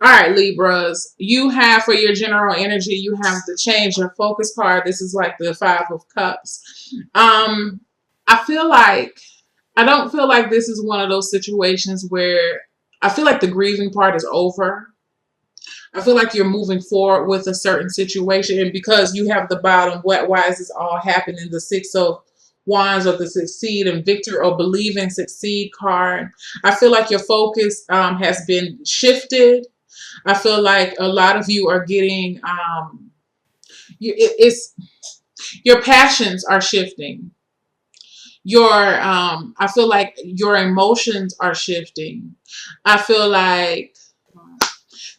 All right, Libras. You have for your general energy, you have the change your focus card. This is like the Five of Cups. I feel like I don't feel like this is one of those situations where I feel like the grieving part is over. I feel like you're moving forward with a certain situation, and because you have the bottom, what? Why is this all happening? The Six of Wands or the Succeed and Victor or Believe and Succeed card. I feel like your focus has been shifted. I feel like a lot of you are getting it's your passions are shifting. Your I feel like your emotions are shifting. I feel like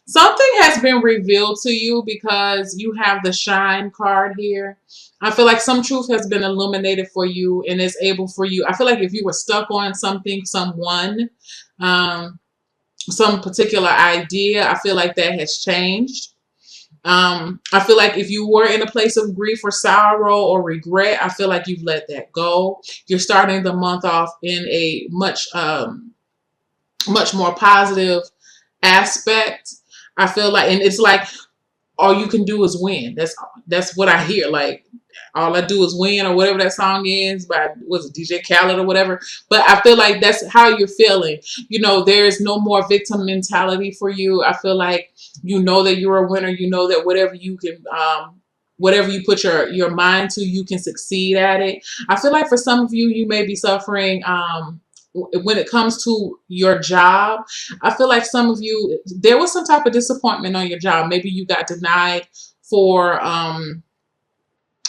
something has been revealed to you because you have the shine card here. I feel like some truth has been illuminated for you and is able for you. I feel like if you were stuck on something, someone, um, some particular idea, I feel like that has changed. I feel like if you were in a place of grief or sorrow or regret, I feel like you've let that go. You're starting the month off in a much more positive aspect. I feel like, and it's like all you can do is win. That's what I hear. Like all I do is win, or whatever that song is by was it DJ Khaled or whatever. But I feel like that's how you're feeling. You know, there's no more victim mentality for you. I feel like you know that you're a winner. You know that whatever you put your mind to, you can succeed at it. I feel like for some of you, you may be suffering. When it comes to your job, I feel like some of you, there was some type of disappointment on your job. Maybe you got denied for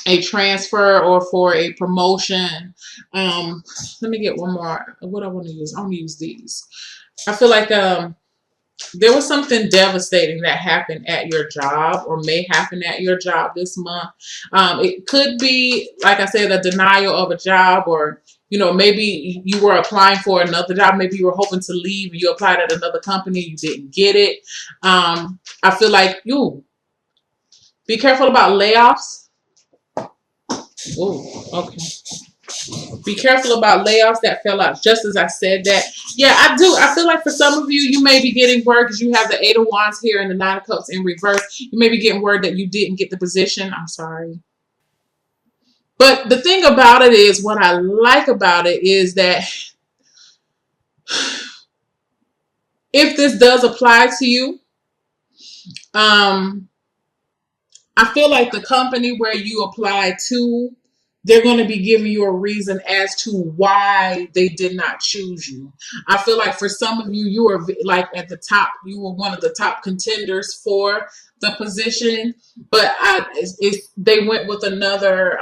a transfer or for a promotion. Let me get one more. What I want to use? I want to use these. I feel like there was something devastating that happened at your job or may happen at your job this month. It could be, like I said, a denial of a job, or maybe you were applying for another job. Maybe you were hoping to leave and you applied at another company, you didn't get it. I feel like you be careful about layoffs. Oh, okay. Be careful about layoffs. That fell out just as I said that. Yeah, I do. I feel like for some of you, you may be getting word because you have the Eight of Wands here and the Nine of Cups in reverse. You may be getting word that you didn't get the position. I'm sorry. But the thing about it is, what I like about it is that if this does apply to you, um, I feel like the company where you apply to, they're going to be giving you a reason as to why they did not choose you. I feel like for some of you, you were like at the top, you were one of the top contenders for the position, but they went with another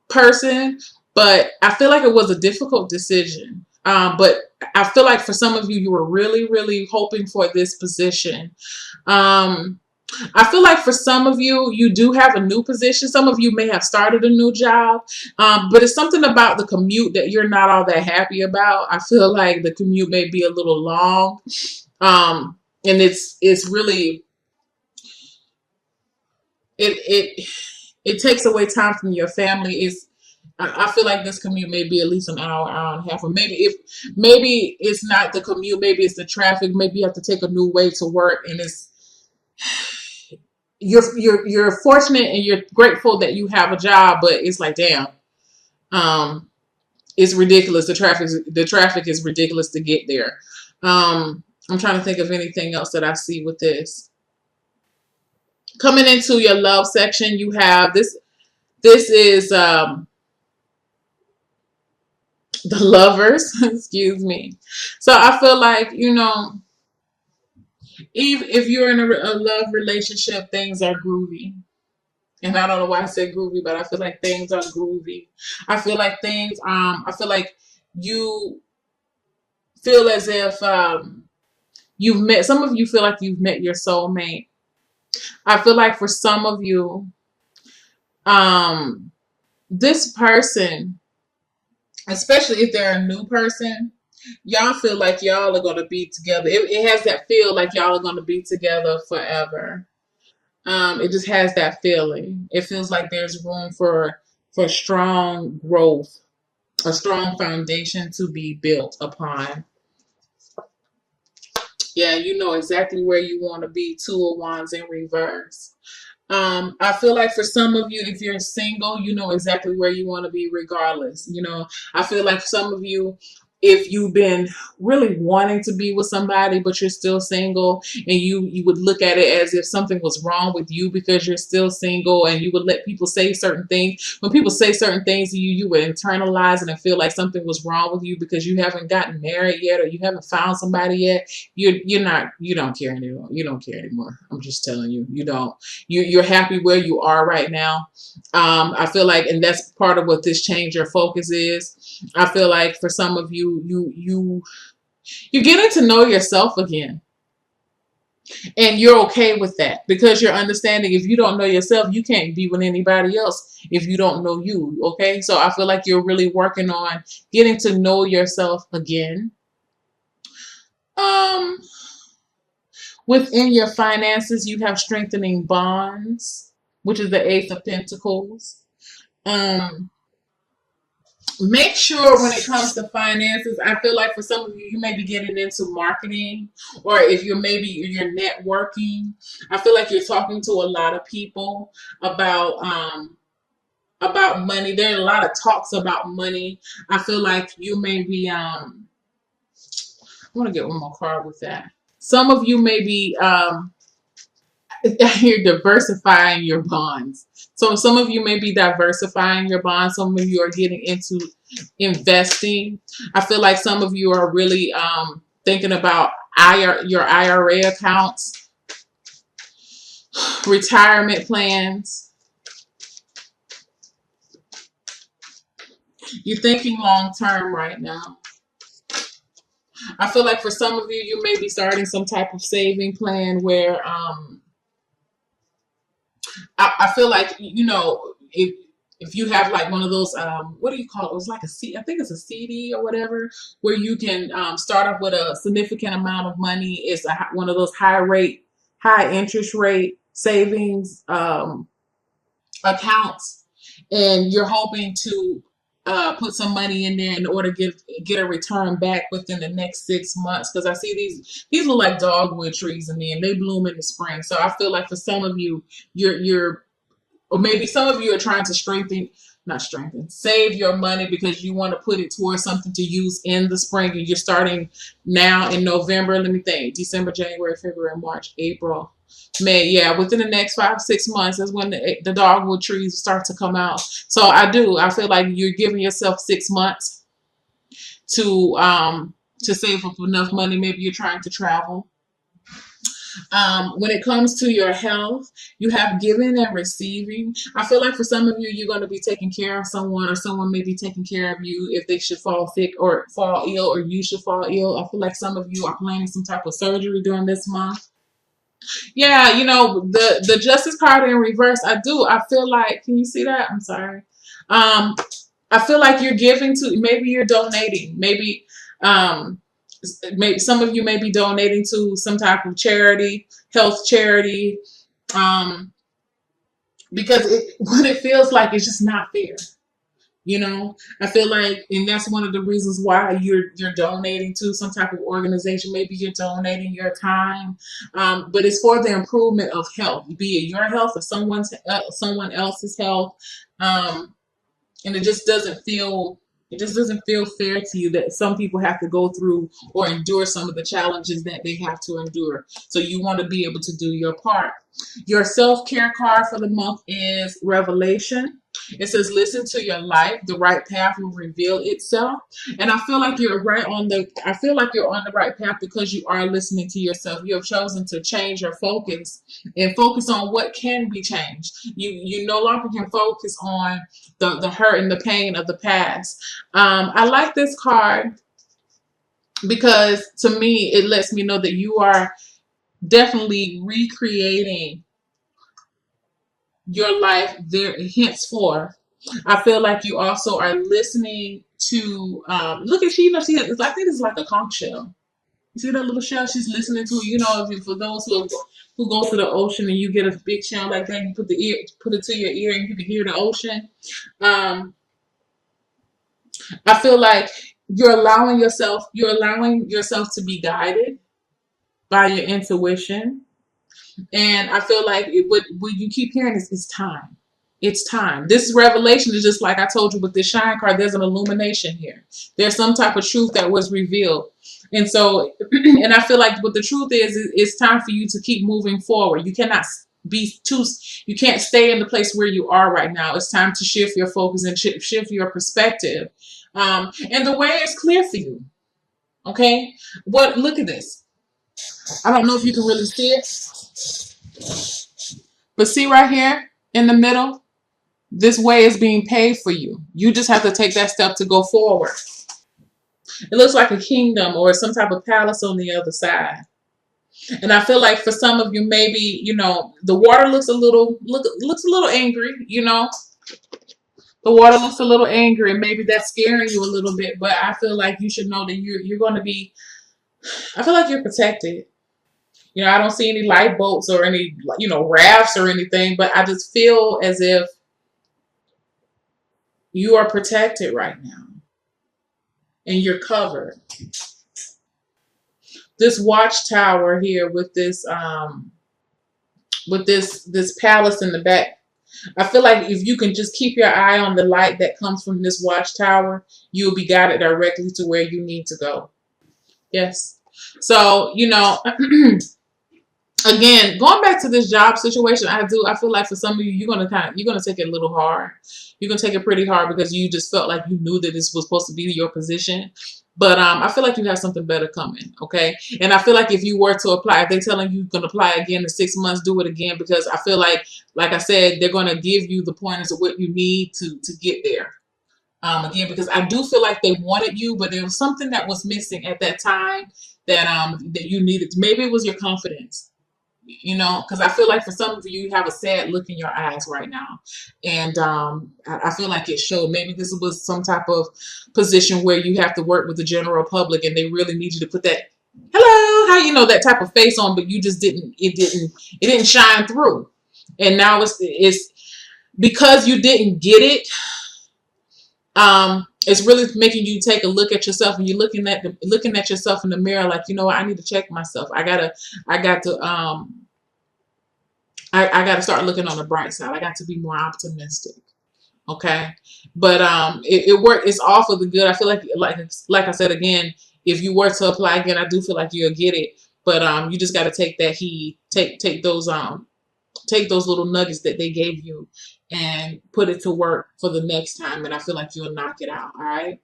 person. But I feel like it was a difficult decision. But I feel like for some of you, you were really, really hoping for this position. I feel like for some of you, you do have a new position. Some of you may have started a new job, but it's something about the commute that you're not all that happy about. I feel like the commute may be a little long, and it's really it it takes away time from your family. I feel like this commute may be at least an hour, hour and a half, or maybe it's not the commute, maybe it's the traffic. Maybe you have to take a new way to work, and you're fortunate and you're grateful that you have a job, but it's like, damn, um, it's ridiculous. The traffic is ridiculous to get there. I'm trying to think of anything else that I see with this. Coming into your love section, you have this. This is the lovers. Excuse me. So I feel like if you're in a love relationship, things are groovy. And I don't know why I said groovy, but I feel like things are groovy. I feel like I feel like you feel as if some of you feel like you've met your soulmate. I feel like for some of you, um, this person, especially if they're a new person, y'all feel like y'all are going to be together. It has that feel like y'all are going to be together forever. It just has that feeling. It feels like there's room for strong growth, a strong foundation to be built upon. Yeah, you know exactly where you want to be. Two of Wands in reverse. I feel like for some of you, if you're single, you know exactly where you want to be regardless. You know, I feel like some of you, if you've been really wanting to be with somebody, but you're still single, and you would look at it as if something was wrong with you because you're still single, and you would let people say certain things. When people say certain things to you, you would internalize it and feel like something was wrong with you because you haven't gotten married yet or you haven't found somebody yet. You don't care anymore. You don't care anymore. I'm just telling you, you don't. You're happy where you are right now. I feel like, and that's part of what this change your focus is. I feel like for some of you, you're getting to know yourself again, and you're okay with that because you're understanding if you don't know yourself, you can't be with anybody else if you don't know you. Okay, so I feel like you're really working on getting to know yourself again. Um, Within your finances, you have strengthening bonds, which is the Ace of Pentacles. Um, Make sure when it comes to finances, I feel like for some of you, you may be getting into marketing, or if you're networking. I feel like you're talking to a lot of people about money. There are a lot of talks about money. I feel like you may be I want to get one more card with that. Some of you may be you're diversifying your bonds. So some of you may be diversifying your bonds. Some of you are getting into investing. I feel like some of you are really thinking about your IRA accounts, retirement plans. You're thinking long term right now. I feel like for some of you, you may be starting some type of saving plan where I feel like, you know, if you have like one of those what do you call it? It was like a C, I think it's a CD or whatever, where you can start off with a significant amount of money. It's one of those high interest rate savings accounts, and you're hoping to put some money in there in order to get a return back within the next 6 months. Because I see these look like dogwood trees, and then they bloom in the spring. So I feel like for some of you, you're or maybe some of you are trying to not strengthen, save your money because you want to put it towards something to use in the spring. And you're starting now in November. Let me think. December, January, February, March, April, May. Yeah, within the next 5, 6 months is when the dogwood trees start to come out. So I feel like you're giving yourself 6 months to save up enough money. Maybe you're trying to travel. When it comes to your health, you have giving and receiving. I feel like for some of you, you're going to be taking care of someone, or someone may be taking care of you if they should fall sick or fall ill, or you should fall ill. I feel like some of you are planning some type of surgery during this month. Yeah, you know, the Justice card in reverse, I do. I feel like, can you see that? I'm sorry. Um, I feel like you're giving to, maybe you're donating. Um, maybe some of you may be donating to some type of charity, health charity, um, because what it feels like is just not fair. You know, I feel like, and that's one of the reasons why you're donating to some type of organization. Maybe you're donating your time, but it's for the improvement of health, be it your health or someone else's health. Um, and it just doesn't feel fair to you that some people have to go through or endure some of the challenges that they have to endure. So you want to be able to do your part. Your self-care card for the month is Revelation. It says, listen to your life. The right path will reveal itself. And I feel like I feel like you're on the right path because you are listening to yourself. You have chosen to change your focus and focus on what can be changed. You no longer can focus on the hurt and the pain of the past. I like this card because to me, it lets me know that you are definitely recreating your life there henceforth. I feel like you also are listening to look at I think it's like a conch shell. You see that little shell she's listening to? You know, for those who go to the ocean and you get a big shell like that, you put it to your ear and you can hear the ocean. Um, I feel like you're allowing yourself to be guided. by your intuition. And I feel like what you keep hearing is it's time. It's time. This revelation is just like I told you with this shine card. There's an illumination here. There's some type of truth that was revealed. And so, and I feel like what the truth is, it's time for you to keep moving forward. You cannot be too, you can't stay in the place where you are right now. It's time to shift your focus and shift your perspective. And the way is clear for you. Okay. Look at this. I don't know if you can really see it, but see right here in the middle, this way is being paid for you. You just have to take that step to go forward. It looks like a kingdom or some type of palace on the other side. And I feel like for some of you, maybe, the water looks looks a little angry, The water looks a little angry, and maybe that's scaring you a little bit, but I feel like you should know that you're going to be, I feel like you're protected. I don't see any light bolts or any, rafts or anything, but I just feel as if you are protected right now and you're covered. This watchtower here with this palace in the back, I feel like if you can just keep your eye on the light that comes from this watchtower, you'll be guided directly to where you need to go. Yes. So, again, going back to this job situation, I feel like for some of you, you're gonna take it a little hard. You're gonna take it pretty hard because you just felt like you knew that this was supposed to be your position. But I feel like you have something better coming, okay? And I feel like if you were to apply, if they're telling you can apply again in 6 months, do it again, because I feel like I said, they're gonna give you the pointers of what you need to get there. Again, because I do feel like they wanted you, but there was something that was missing at that time that you needed. Maybe it was your confidence. Because I feel like for some of you, you have a sad look in your eyes right now. And I feel like it showed. Maybe this was some type of position where you have to work with the general public and they really need you to put that, hello, how that type of face on, but you just it didn't shine through. And now it's because you didn't get it, it's really making you take a look at yourself, and you're looking at yourself in the mirror like, what, I need to check myself. I got to start looking on the bright side. I got to be more optimistic. Okay. But it worked. It's all for the good. I feel like I said again, if you were to apply again, I do feel like you'll get it. But you just got to take that heed, take those little nuggets that they gave you and put it to work for the next time. And I feel like you'll knock it out. All right.